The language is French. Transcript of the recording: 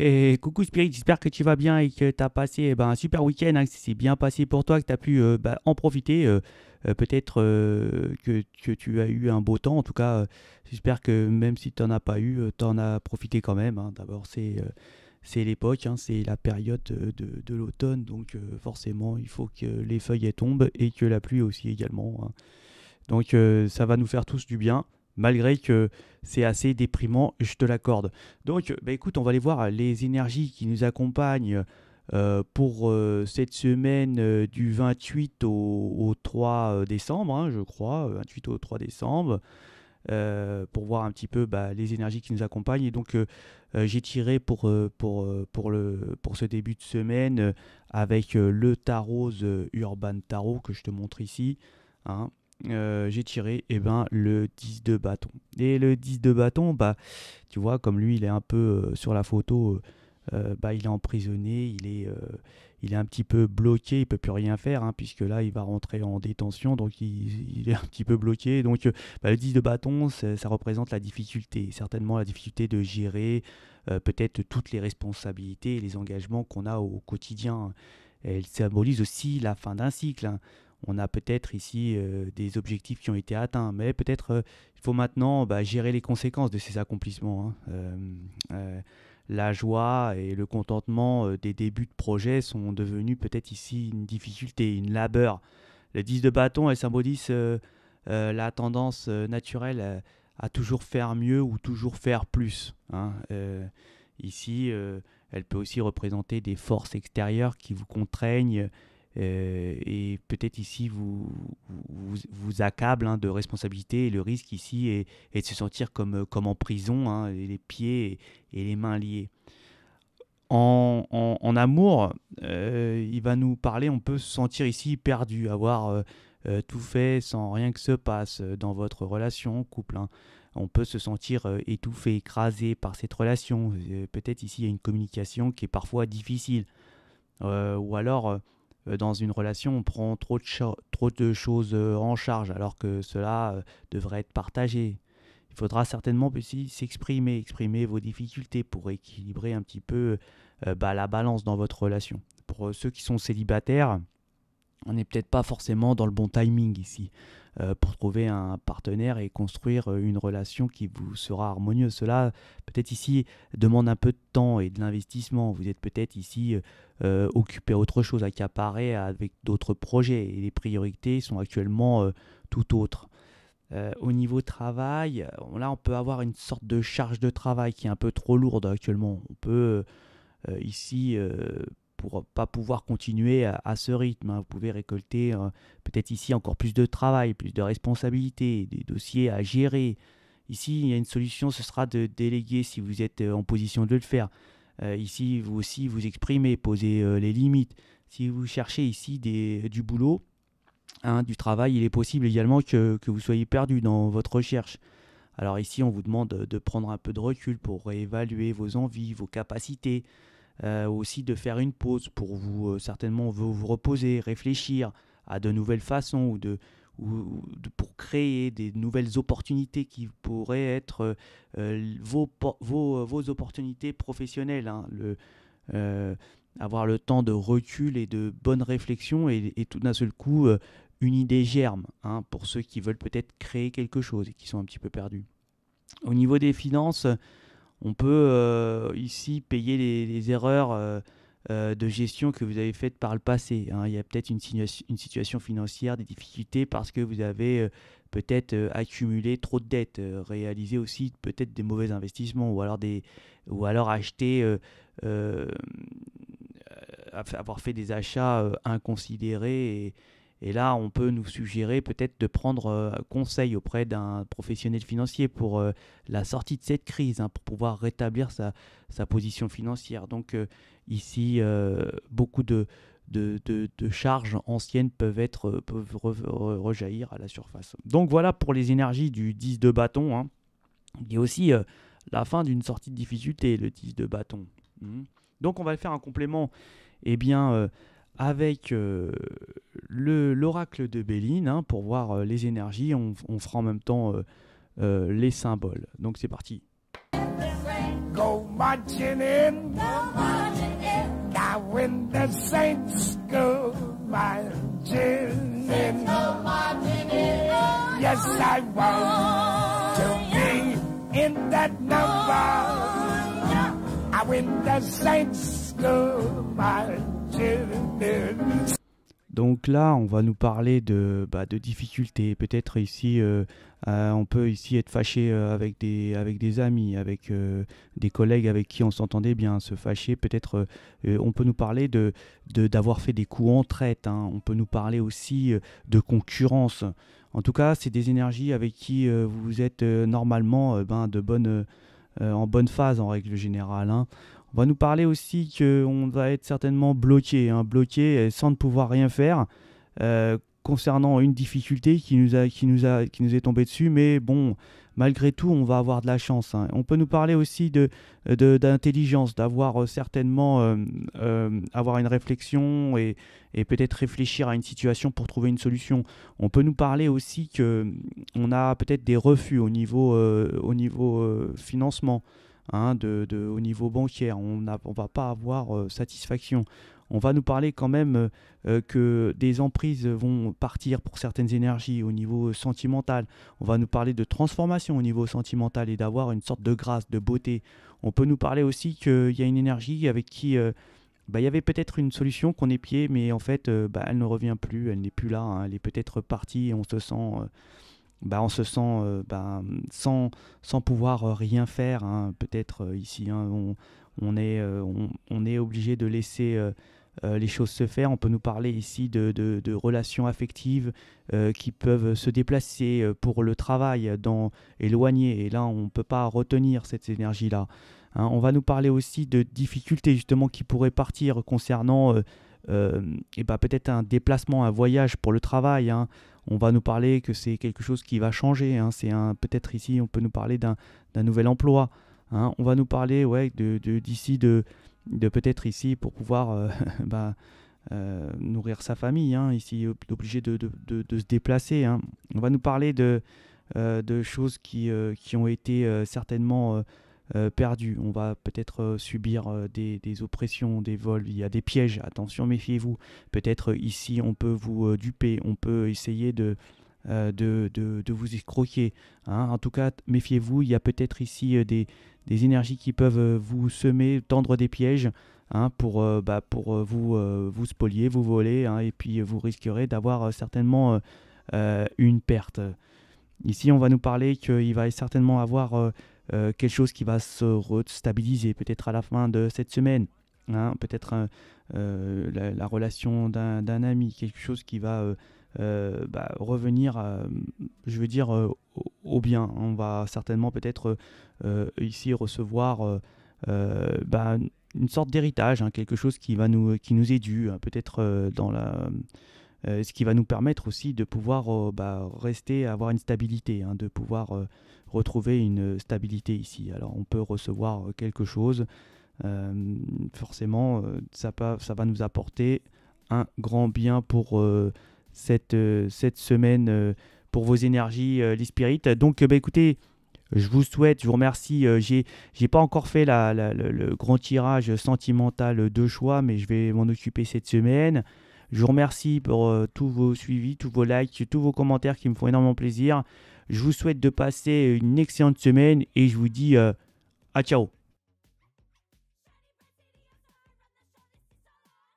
Et coucou Spirit, j'espère que tu vas bien et que tu as passé un super week-end, hein, que c'est bien passé pour toi, que tu as pu en profiter. Peut-être que tu as eu un beau temps. En tout cas, j'espère que même si tu n'en as pas eu, tu en as profité quand même, hein. D'abord, c'est l'époque, hein, c'est la période de l'automne, donc forcément, il faut que les feuilles elles tombent et que la pluie aussi également, hein. Donc ça va nous faire tous du bien, malgré que c'est assez déprimant, je te l'accorde. Donc écoute, on va aller voir les énergies qui nous accompagnent pour cette semaine du 28 au 3 décembre, hein, je crois, 28 au 3 décembre, pour voir un petit peu les énergies qui nous accompagnent. Et donc j'ai tiré pour ce début de semaine avec le tarot Urban Tarot que je te montre ici, hein. J'ai tiré le 10 de bâton. Et le 10 de bâton, tu vois, comme lui, il est un peu sur la photo, il est emprisonné, il est un petit peu bloqué, il peut plus rien faire, hein, puisque là, il va rentrer en détention, donc il est un petit peu bloqué. Donc, le 10 de bâton, ça représente la difficulté, certainement la difficulté de gérer peut-être toutes les responsabilités et les engagements qu'on a au quotidien. Elle symbolise aussi la fin d'un cycle, hein. On a peut-être ici des objectifs qui ont été atteints, mais peut-être il faut maintenant gérer les conséquences de ces accomplissements, hein. La joie et le contentement des débuts de projet sont devenus peut-être ici une difficulté, une labeur. Le 10 de bâton, elle symbolise la tendance naturelle à toujours faire mieux ou toujours faire plus, hein. Ici, elle peut aussi représenter des forces extérieures qui vous contraignent et peut-être ici vous accable, hein, de responsabilité. Et le risque ici est de se sentir comme en prison, hein, et les pieds et les mains liées. En amour, il va nous parler, on peut se sentir ici perdu, avoir tout fait sans rien que se passe dans votre relation en couple, hein. On peut se sentir étouffé, écrasé par cette relation. Peut-être ici il y a une communication qui est parfois difficile. Ou alors, dans une relation, on prend trop de choses en charge, alors que cela devrait être partagé. Il faudra certainement aussi exprimer vos difficultés pour équilibrer un petit peu la balance dans votre relation. Pour ceux qui sont célibataires, on n'est peut-être pas forcément dans le bon timing ici pour trouver un partenaire et construire une relation qui vous sera harmonieuse. Cela, peut-être ici, demande un peu de temps et de l'investissement. Vous êtes peut-être ici occupé à autre chose, accaparé avec d'autres projets et les priorités sont actuellement tout autres. Au niveau travail, là, on peut avoir une sorte de charge de travail qui est un peu trop lourde actuellement. On peut ici, pour pas pouvoir continuer à ce rythme, hein. Vous pouvez récolter peut-être ici encore plus de travail, plus de responsabilités, des dossiers à gérer. Ici, il y a une solution, ce sera de déléguer si vous êtes en position de le faire. Ici, vous aussi, vous exprimez, posez les limites. Si vous cherchez ici du boulot, hein, du travail, il est possible également que vous soyez perdu dans votre recherche. Alors ici, on vous demande de prendre un peu de recul pour réévaluer vos envies, vos capacités, aussi de faire une pause pour certainement vous reposer, réfléchir à de nouvelles façons pour créer des nouvelles opportunités qui pourraient être vos opportunités professionnelles, hein. Euh, Avoir le temps de recul et de bonne réflexion et tout d'un seul coup une idée germe, hein, pour ceux qui veulent peut-être créer quelque chose et qui sont un petit peu perdus. Au niveau des finances, on peut ici payer les erreurs de gestion que vous avez faites par le passé, hein. Il y a peut-être une situation financière, des difficultés parce que vous avez peut-être accumulé trop de dettes, réalisé aussi peut-être des mauvais investissements ou alors acheté, avoir fait des achats inconsidérés. Et là, on peut nous suggérer peut-être de prendre conseil auprès d'un professionnel financier pour la sortie de cette crise, hein, pour pouvoir rétablir sa position financière. Donc ici, beaucoup de charges anciennes peuvent rejaillir à la surface. Donc voilà pour les énergies du 10 de bâton, hein. Il y a aussi la fin d'une sortie de difficulté, le 10 de bâton. Donc on va faire un complément, avec l'oracle de Béline, hein, pour voir les énergies. On fera en même temps les symboles. Donc c'est parti. Go marching in. Now when the saints go marching in, yes, I want to be in that number. When the saints go marching in. Donc là, on va nous parler de difficultés. Peut-être ici, on peut ici être fâché avec des amis, avec des collègues avec qui on s'entendait bien, se fâcher. Peut-être, on peut nous parler d'avoir fait des coups en traite. Hein. On peut nous parler aussi de concurrence. En tout cas, c'est des énergies avec qui vous êtes normalement en bonne phase en règle générale. Hein. On va nous parler aussi qu'on va être certainement bloqué, hein, bloqué sans ne pouvoir rien faire concernant une difficulté qui nous est tombée dessus. Mais bon, malgré tout, on va avoir de la chance. Hein. On peut nous parler aussi d'intelligence, d'avoir certainement avoir une réflexion et peut-être réfléchir à une situation pour trouver une solution. On peut nous parler aussi qu'on a peut-être des refus au niveau financement. Hein, au niveau bancaire, on va pas avoir satisfaction. On va nous parler quand même que des emprises vont partir pour certaines énergies au niveau sentimental. On va nous parler de transformation au niveau sentimental et d'avoir une sorte de grâce, de beauté. On peut nous parler aussi qu'il y a une énergie avec qui il y avait peut-être une solution qu'on épiait, mais en fait elle ne revient plus, elle n'est plus là, hein, elle est peut-être partie et on se sent sans pouvoir rien faire. Hein. Peut-être ici, hein, on est obligé de laisser les choses se faire. On peut nous parler ici de relations affectives qui peuvent se déplacer pour le travail, éloigné. Et là, on ne peut pas retenir cette énergie-là. Hein. On va nous parler aussi de difficultés justement qui pourraient partir concernant peut-être un déplacement, un voyage pour le travail. Hein. On va nous parler que c'est quelque chose qui va changer. Hein. Peut-être ici, on peut nous parler d'un nouvel emploi. Hein. On va nous parler d'ici de peut-être ici pour pouvoir nourrir sa famille. Hein. Ici, obligé de se déplacer. Hein. On va nous parler de choses qui ont été certainement perdues. On va peut-être subir des oppressions, des vols. Il y a des pièges. Attention, méfiez-vous. Peut-être ici, on peut vous duper. On peut essayer de vous escroquer. Hein. En tout cas, méfiez-vous. Il y a peut-être ici des énergies qui peuvent vous semer, tendre des pièges. Hein, pour vous spolier, vous voler, hein, et puis vous risquerez d'avoir certainement une perte. Ici, on va nous parler qu'il va certainement avoir quelque chose qui va se restabiliser, peut-être à la fin de cette semaine. Hein, peut-être la relation d'un ami, quelque chose qui va revenir, au bien. On va certainement peut-être ici recevoir une sorte d'héritage, hein, quelque chose qui nous est dû, hein, peut-être ce qui va nous permettre aussi de pouvoir avoir une stabilité, hein, de pouvoir retrouver une stabilité ici. Alors on peut recevoir quelque chose, forcément ça va nous apporter un grand bien pour cette semaine, pour vos énergies, les spirites. Donc écoutez, je vous remercie. J'ai pas encore fait le grand tirage sentimental de choix, mais je vais m'en occuper cette semaine. Je vous remercie pour tous vos suivis, tous vos likes, tous vos commentaires qui me font énormément plaisir. Je vous souhaite de passer une excellente semaine et je vous dis à ciao.